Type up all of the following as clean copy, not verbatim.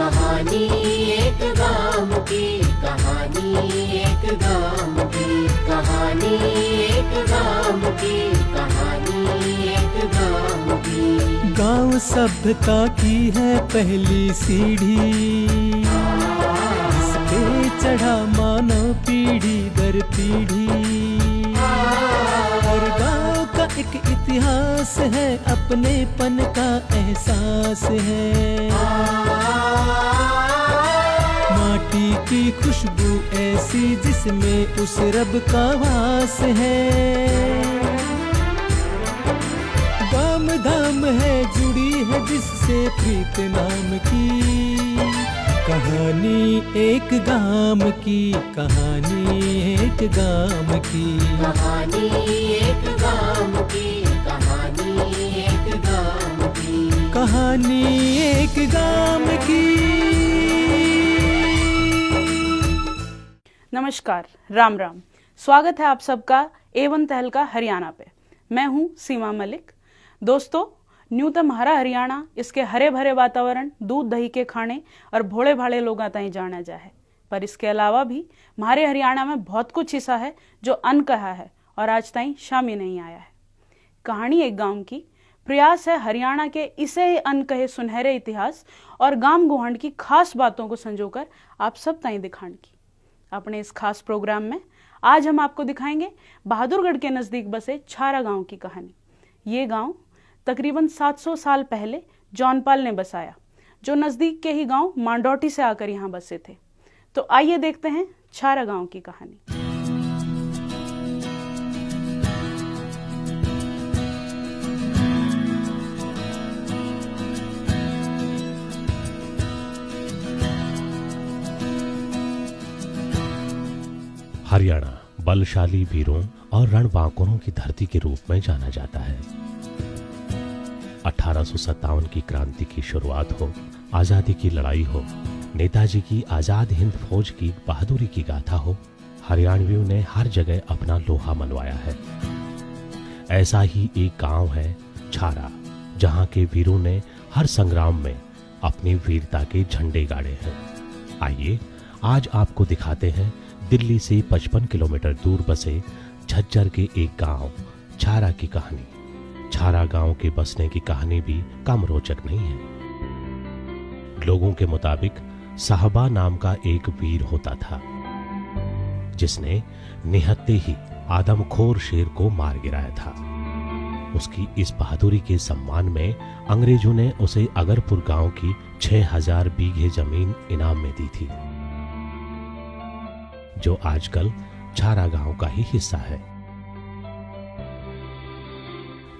कहानी एक गाँव की, कहानी एक गाँव की, कहानी एक गाँव की, कहानी एक गाँव की। गाँव सभ्यता की है पहली सीढ़ी, इस पे चढ़ा मानव पीढ़ी दर पीढ़ी। हर गाँव का एक इतिहास है, अपनेपन का एहसास है। माटी की खुशबू ऐसी जिसमें उस रब का वास है। गाम धाम है जुड़ी है जिससे प्रीत नाम की। कहानी एक गाम की, कहानी एक गाम की, कहानी एक गाँव की, कहानी एक गाँव की, कहानी एक गाम की। नमस्कार, राम राम। स्वागत है आप सबका A1 तहलका हरियाणा पे। मैं हूँ सीमा मलिक। दोस्तों, न्यूनतम हरा हरियाणा इसके हरे भरे वातावरण, दूध दही के खाने और भोले भाले लोगों ताईं जाना जाए। पर इसके अलावा भी हमारे हरियाणा में बहुत कुछ ऐसा है जो अनकहा है और आज ताईं शामी नहीं आया है। कहानी एक गांव की प्रयास है हरियाणा के इसे ही अनकहे सुनहरे इतिहास और गांव गुहांड की खास बातों को संजोकर आप सब ताईं दिखाने की। अपने इस खास प्रोग्राम में आज हम आपको दिखाएंगे बहादुरगढ़ के नजदीक बसे छारा गांव की कहानी। ये गांव तकरीबन 700 साल पहले जौनपाल ने बसाया, जो नजदीक के ही गांव मांडोटी से आकर यहाँ बसे थे। तो आइए देखते हैं छारा गांव की कहानी। हरियाणा बलशाली वीरों और रणबांकुरों की धरती के रूप में जाना जाता है। 1857 की क्रांति की शुरुआत हो, आजादी की लड़ाई हो, नेताजी की आजाद हिंद फौज की बहादुरी की गाथा हो, हरियाणवियों ने हर जगह अपना लोहा मनवाया है। ऐसा ही एक गांव है छारा, जहां के वीरों ने हर संग्राम में अपनी वीरता के झंडे गाड़े हैं। आइए आज आपको दिखाते हैं दिल्ली से 55 किलोमीटर दूर बसे झज्जर के एक गांव छारा की कहानी। छारा गांव के बसने की कहानी भी कम रोचक नहीं है। लोगों के मुताबिक साहबा नाम का एक वीर होता था, जिसने निहत्ते ही आदमखोर शेर को मार गिराया था। उसकी इस बहादुरी के सम्मान में अंग्रेजों ने उसे अगरपुर गांव की 6000 बीघे जमीन इनाम में दी थी, जो आजकल छारा गांव का ही हिस्सा है।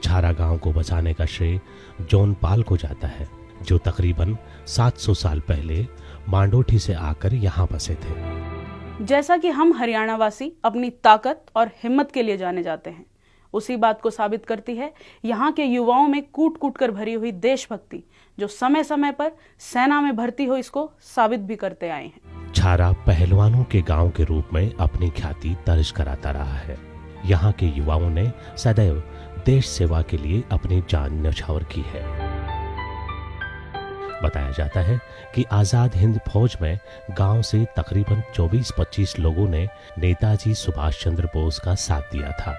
छारा गांव को बचाने का श्रेय जौनपाल को जाता है, जो तकरीबन 700 साल पहले मांडोठी से आकर यहां बसे थे। जैसा कि हम हरियाणा वासी अपनी ताकत और हिम्मत के लिए जाने जाते हैं, उसी बात को साबित करती है यहाँ के युवाओं में कूट कूट कर भरी हुई देशभक्ति, जो समय समय पर सेना में भर्ती हो इसको साबित भी करते आए हैं। छारा पहलवानों के गांव के रूप में अपनी ख्याति दर्ज कराता रहा है। यहाँ के युवाओं ने सदैव देश सेवा के लिए अपनी जान न्यौछावर की है। बताया जाता है कि आजाद हिंद फौज में गांव से तकरीबन 24-25 लोगों ने नेताजी सुभाष चंद्र बोस का साथ दिया था,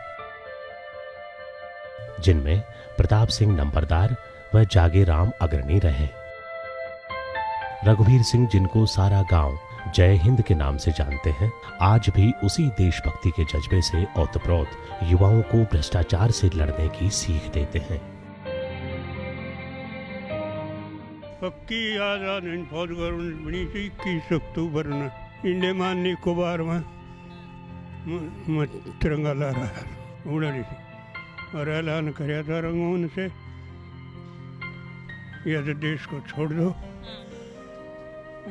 जिनमें प्रताप सिंह नंबरदार व जागेराम अग्रणी रहे। रघुवीर सिंह, जिनको सारा गांव जय हिंद के नाम से जानते हैं, आज भी उसी देशभक्ति के जज्बे से ओतप्रोत युवाओं को भ्रष्टाचार से लड़ने की सीख देते हैं। पक्की आजाद हिंद फौज गवर्नमेंट बनी थी 21 अक्टूबर में। इंडमान निकोबार में तिरंगा लहरा है उड़ रही थी और ऐलान कराया था रंगून से, यह देश को छोड़ दो,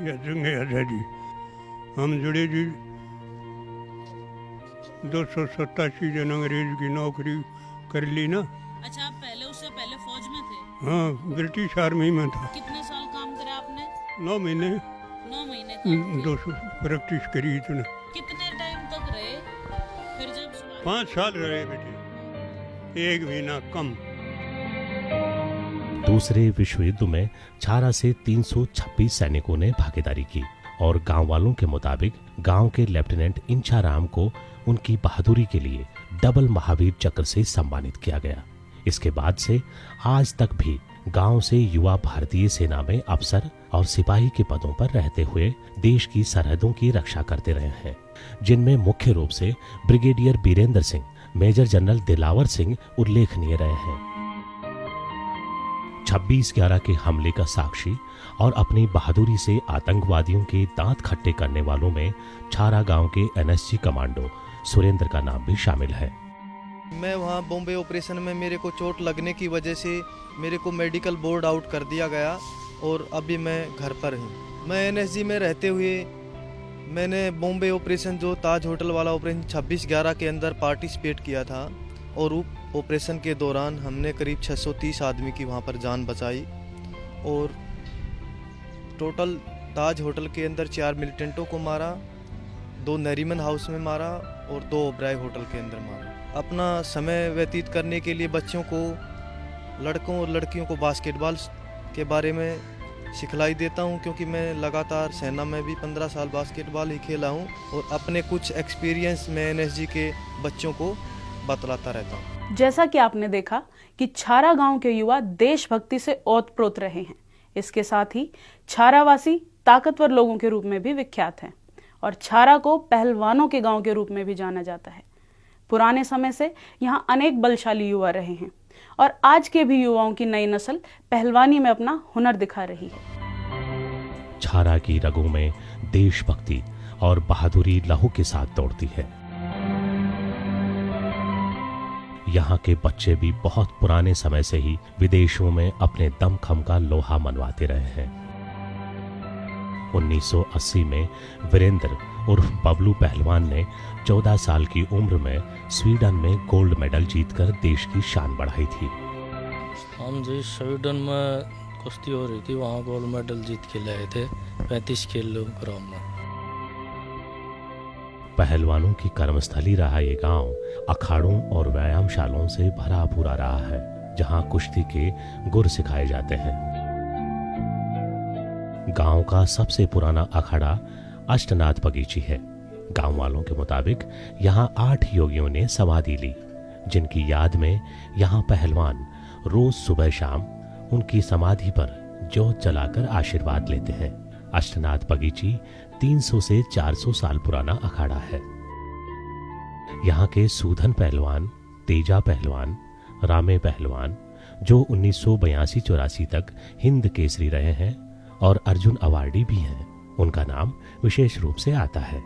यह जंग आजादी। हम जुड़े जी 287 जन अंग्रेज की नौकरी कर ली ना। अच्छा, आप पहले उससे पहले फौज में थे? हाँ, ब्रिटिश आर्मी में था। कितने साल काम करा आपने? 9 महीने। 9 महीने 200 प्रैक्टिस करी इतने। कितने टाइम तक रहे फिर जब? 5 साल रहे बेटे, एक महीना कम। दूसरे विश्व युद्ध में छारा से 326 सैनिकों ने भागीदारी की और गांव वालों के मुताबिक गांव के लेफ्टिनेंट इंचाराम को उनकी बहादुरी के लिए डबल महावीर चक्र से सम्मानित किया गया। इसके बाद से आज तक भी गांव से युवा भारतीय सेना में अफसर और सिपाही के पदों पर रहते हुए देश की सरहदों की रक्षा करते रहे हैं, जिनमें मुख्य रूप से brigadier Birendra Singh, major general Dilawar Singh उल्लेखनीय रहे हैं। 26/11 के हमले का साक्षी और अपनी बहादुरी से आतंकवादियों के दांत खट्टे करने वालों में छारा गांव के एनएसजी कमांडो सुरेंद्र का नाम भी शामिल है। मैं वहाँ बॉम्बे ऑपरेशन में मेरे को चोट लगने की वजह से मेरे को मेडिकल बोर्ड आउट कर दिया गया और अभी मैं घर पर हूँ। मैं एनएसजी में रहते हुए मैंने बॉम्बे ऑपरेशन जो ताज होटल वाला ऑपरेशन 26/11 के अंदर पार्टिसिपेट किया था और ऑपरेशन के दौरान हमने करीब 630 आदमी की वहाँ पर जान बचाई और टोटल ताज होटल के अंदर 4 मिलिटेंटों को मारा, 2 नरीमन हाउस में मारा और 2 ओबराय होटल के अंदर मारा। अपना समय व्यतीत करने के लिए बच्चों को, लड़कों और लड़कियों को बास्केटबॉल के बारे में सिखलाई देता हूं, क्योंकि मैं लगातार सेना में भी 15 साल बास्केटबॉल ही खेला हूं और अपने कुछ एक्सपीरियंस में एनएसजी के बच्चों को बतलाता रहता हूं। जैसा कि आपने देखा कि छारा गांव के युवा देशभक्ति से ओतप्रोत रहे हैं। इसके साथ ही छारावासी ताकतवर लोगों के रूप में भी विख्यात हैं और छारा को पहलवानों के गांव के रूप में भी जाना जाता है। पुराने समय से यहाँ अनेक बलशाली युवा रहे हैं और आज के भी युवाओं की नई नस्ल पहलवानी में अपना हुनर दिखा रही है। छारा की रगों में देशभक्ति और बहादुरी लहू के साथ दौड़ती है। यहाँ के बच्चे भी बहुत पुराने समय से ही विदेशों में अपने दमखम का लोहा मनवाते रहे हैं। 1980 में वीरेंद्र उर्फ बबलू पहलवान ने 14 साल की उम्र में स्वीडन में गोल्ड मेडल जीतकर देश की शान बढ़ाई थी। हम जी स्वीडन में कुश्ती हो रही थी, वहाँ गोल्ड मेडल जीत के लाए थे 35 किलोग्राम में। पहलवानों की कर्मस्थली रहा ये गांव अखाड़ों और व्यायामशालाओं से भरा पूरा रहा है, जहां कुश्ती के गुर सिखाए जाते हैं। गांव का सबसे पुराना अखाड़ा अष्टनाथ बगीची है। गांव वालों के मुताबिक यहाँ 8 योगियों ने समाधि ली, जिनकी याद में यहाँ पहलवान रोज सुबह शाम उनकी समाधि पर जोत जलाकर आशीर्वाद लेते हैं। अष्टनाथ बगीची 300 से 400 साल पुराना अखाड़ा है। यहाँ के सूधन पहलवान, तेजा पहलवान, रामे पहलवान, जो 1982-84 तक हिंद केसरी रहे हैं और अर्जुन अवार्डी भी हैं, उनका नाम विशेष रूप से आता है।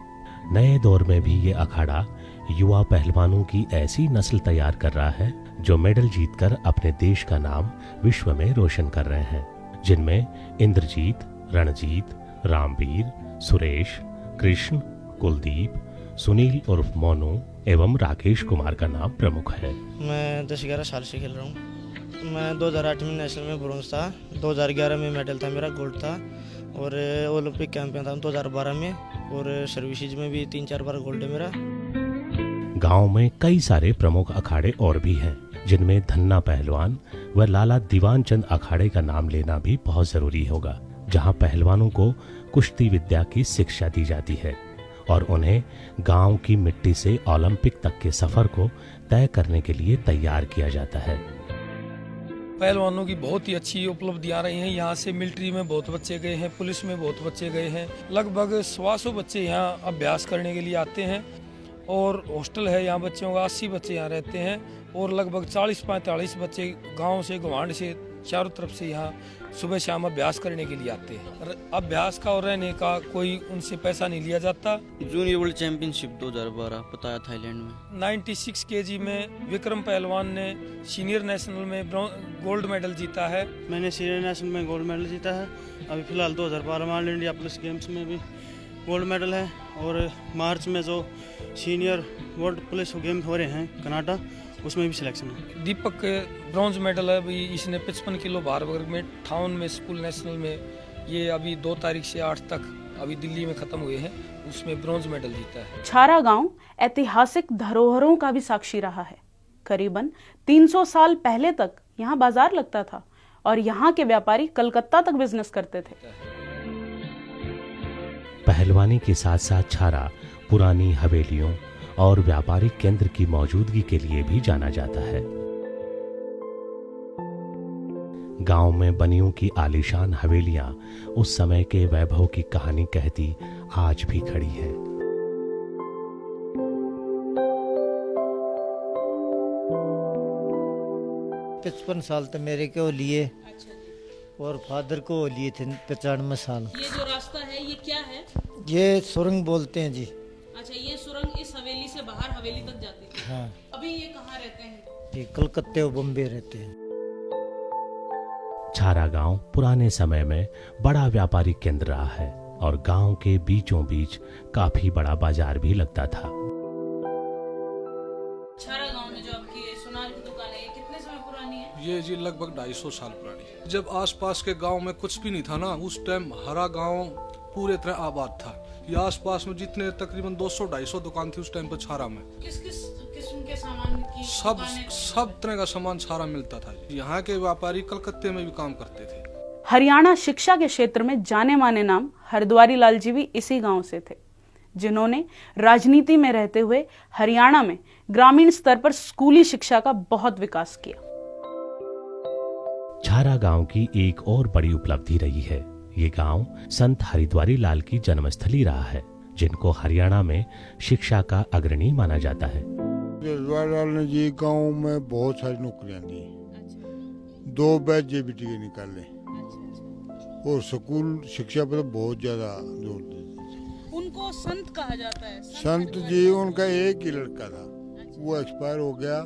नए दौर में भी ये अखाड़ा युवा पहलवानों की ऐसी नस्ल तैयार कर रहा है जो मेडल जीतकर अपने देश का नाम विश्व में रोशन कर रहे हैं, जिनमें इंद्रजीत, रणजीत, रामवीर, सुरेश, कृष्ण, कुलदीप, सुनील उर्फ मोनू एवं राकेश कुमार का नाम प्रमुख है। मैं 10-11 साल से खेल रहा हूँ। मैं 2008 में नेशनल में ब्रोंज था, 2011 में मेडल था मेरा, गोल्ड था, और ओलंपिक कैंप में था 2012 में, और सर्विसेज में भी 3-4 बार गोल्ड है मेरा। गांव में कई सारे प्रमुख अखाड़े और भी हैं, जिनमें धन्ना पहलवान व लाला दीवान चंद अखाड़े का नाम लेना भी बहुत जरूरी होगा, जहां पहलवानों को कुश्ती विद्या की शिक्षा दी जाती है और उन्हें गांव की मिट्टी से ओलंपिक तक के सफर को तय करने के लिए तैयार किया जाता है। पहलवानों की बहुत ही अच्छी उपलब्धियां रही हैं। यहाँ से मिलिट्री में बहुत बच्चे गए हैं, पुलिस में बहुत बच्चे गए हैं। लगभग 100 बच्चे यहाँ अभ्यास करने के लिए आते हैं और हॉस्टल है यहाँ बच्चों का, 80 बच्चे यहाँ रहते हैं और लगभग 40-45 बच्चे गांव से, गवांड से, चारों तरफ से यहाँ सुबह शाम अभ्यास करने के लिए आते हैं। अभ्यास का और रहने का कोई उनसे पैसा नहीं लिया जाता। जूनियर वर्ल्ड चैंपियनशिप 2012 बताया थाईलैंड में। 96 केजी में विक्रम पहलवान ने सीनियर नेशनल में गोल्ड मेडल जीता है। मैंने सीनियर नेशनल में गोल्ड मेडल जीता है। अभी फिलहाल 2012 में ऑल इंडिया पुलिस गेम्स में भी गोल्ड मेडल है, और मार्च में जो सीनियर वर्ल्ड पुलिस गेम्स हो रहे हैं कनाडा, उसमें भी सिलेक्शन है। दीपक ब्रॉन्ज मेडल है अभी इसने 55 किलो भार वर्ग में 58 में स्कूल नेशनल में, ये अभी 2 तारीख से 8 तक अभी दिल्ली में खत्म हुए हैं, उसमें ब्रॉन्ज मेडल जीता है। छारा गांव ऐतिहासिक धरोहरों का भी साक्षी रहा है। करीबन 300 साल पहले तक यहाँ बाजार लगता था और यहाँ के व्यापारी कलकत्ता तक बिजनेस करते थे। पहलवानी के साथ साथ छारा पुरानी हवेलियों और व्यापारिक केंद्र की मौजूदगी के लिए भी जाना जाता है। गांव में बनियों की आलीशान हवेलियां उस समय के वैभव की कहानी कहती आज भी खड़ी है। पचपन साल तो मेरे को लिए और फादर को लिए थे 95 साल। ये जो रास्ता है ये क्या है? ये सुरंग बोलते हैं जी। अच्छा, ये सुरंग इस हवेली से बाहर हवेली तक जाती है। हाँ। अभी ये कहाँ रहते हैं? ये कलकत्ते और बम्बे रहते हैं। छारा गांव पुराने समय में बड़ा व्यापारिक केंद्र रहा है और गांव के बीचों बीच काफी बड़ा बाजार भी लगता था। छारा गांव में जो आपकी सुनार की दुकान है, ये कितने समय पुरानी है? ये जी लगभग 250 साल पुरानी। जब आसपास के गांव में कुछ भी नहीं था ना, उस टाइम हरा गांव पूरे तरह आबाद था। ये आसपास में जितने तकरीबन 200-250 दुकान थी उस टाइम पर छारा में। किस किस्म के सामान की सब तरह का सामान छारा मिलता था। यहाँ के व्यापारी कलकत्ते में भी काम करते थे। हरियाणा शिक्षा के क्षेत्र में जाने माने नाम हरद्वारी लाल जी भी इसी गांव से थे, जिन्होंने राजनीति में रहते हुए हरियाणा में ग्रामीण स्तर पर स्कूली शिक्षा का बहुत विकास किया। छारा गांव की एक और बड़ी उपलब्धि रही है। ये गांव संत हरिद्वारी लाल की जन्मस्थली रहा है, जिनको हरियाणा में शिक्षा का अग्रणी माना जाता है। हरिद्वारी लाल ने जी गांव में बहुत सारी नौकरियां दी। 2 बैच जेबीटी के निकाले और स्कूल शिक्षा पर बहुत ज्यादा जोर देते थे। उनको संत कहा जाता है। संत जी उनका एक ही लड़का था, वो एक्सपायर हो गया,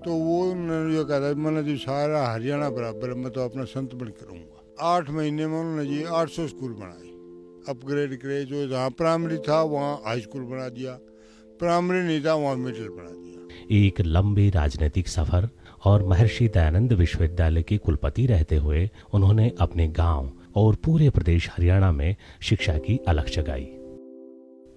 तो वो उन्होंने जो कहा था मैंने जी सारा हरियाणा बराबर मैं तो अपना संत बन करूँगा। 8 महीने में उन्होंने जी 800 स्कूल बनाए, अपग्रेड करे। जो जहाँ प्राइमरी था वहाँ हाई स्कूल बना दिया, प्राइमरी नहीं था वहाँ मिडिल बना दिया। एक लंबे राजनीतिक सफर और महर्षि दयानंद विश्वविद्यालय के कुलपति रहते हुए उन्होंने अपने गांव और पूरे प्रदेश हरियाणा में शिक्षा की अलख जगाई।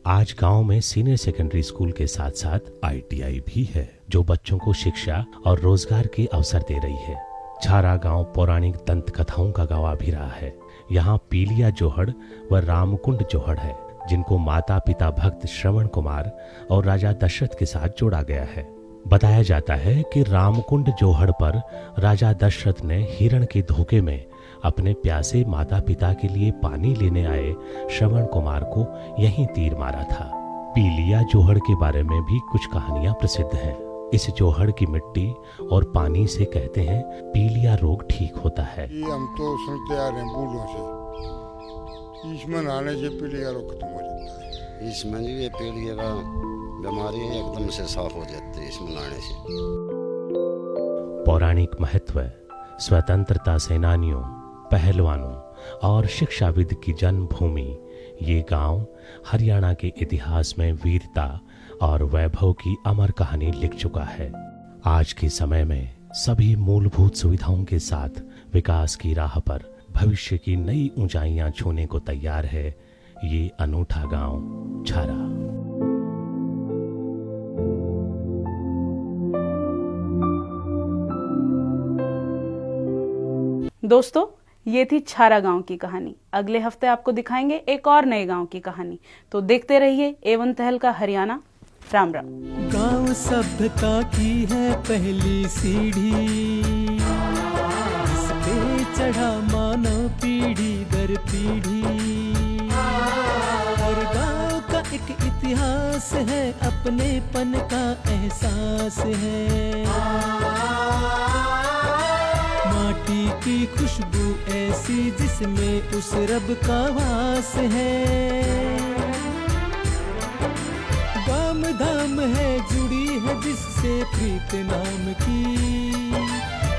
आज गांव में सीनियर सेकेंडरी स्कूल के साथ साथ ITI भी है, जो बच्चों को शिक्षा और रोजगार के अवसर दे रही है। छारा गांव पौराणिक दंत कथाओं का गवाह भी रहा है। यहाँ पीलिया जोहड़ व रामकुंड जोहड़ है, जिनको माता पिता भक्त श्रवण कुमार और राजा दशरथ के साथ जोड़ा गया है। बताया जाता है कि रामकुंड जोहड़ पर राजा दशरथ ने हिरण के धोखे में अपने प्यासे माता पिता के लिए पानी लेने आए श्रवण कुमार को यहीं तीर मारा था। पीलिया जोहड़ के बारे में भी कुछ कहानियां प्रसिद्ध हैं। इस जोहड़ की मिट्टी और पानी से कहते हैं पीलिया रोग ठीक होता है। हम तो सुनते आ रहे हैं बूढ़ों से, इसमें नहाने से पीलिया रोग खत्म हो जाता है। इसमें ये पीलिया का बीमारी एकदम से साफ हो जाती है इसमें नहाने से। पौराणिक महत्व, स्वतंत्रता सेनानियों, पहलवानों और शिक्षाविद की जन्मभूमि, ये गांव हरियाणा के इतिहास में वीरता और वैभव की अमर कहानी लिख चुका है। आज के समय में सभी मूलभूत सुविधाओं के साथ विकास की राह पर भविष्य की नई ऊंचाइयां छूने को तैयार है ये अनूठा गांव छारा। दोस्तों, ये थी छारा गांव की कहानी। अगले हफ्ते आपको दिखाएंगे एक और नए गांव की कहानी, तो देखते रहिए एवन तहल का हरियाणा। राम राम। गांव सभ्यता की है पहली सीढ़ी, जिस पे चढ़ा मानव पीढ़ी दर पीढ़ी। हर गांव का एक इतिहास है, अपनेपन का एहसास है। माटी की खुशबू ऐसी जिसमें उस रब का वास है। गाम धाम है जुड़ी है जिससे प्रीत नाम की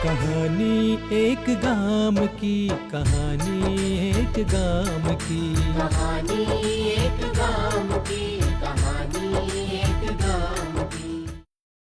कहानी, एक गाम की कहानी, एक गाम की कहानी, एक गाम की कहानी, एक गाम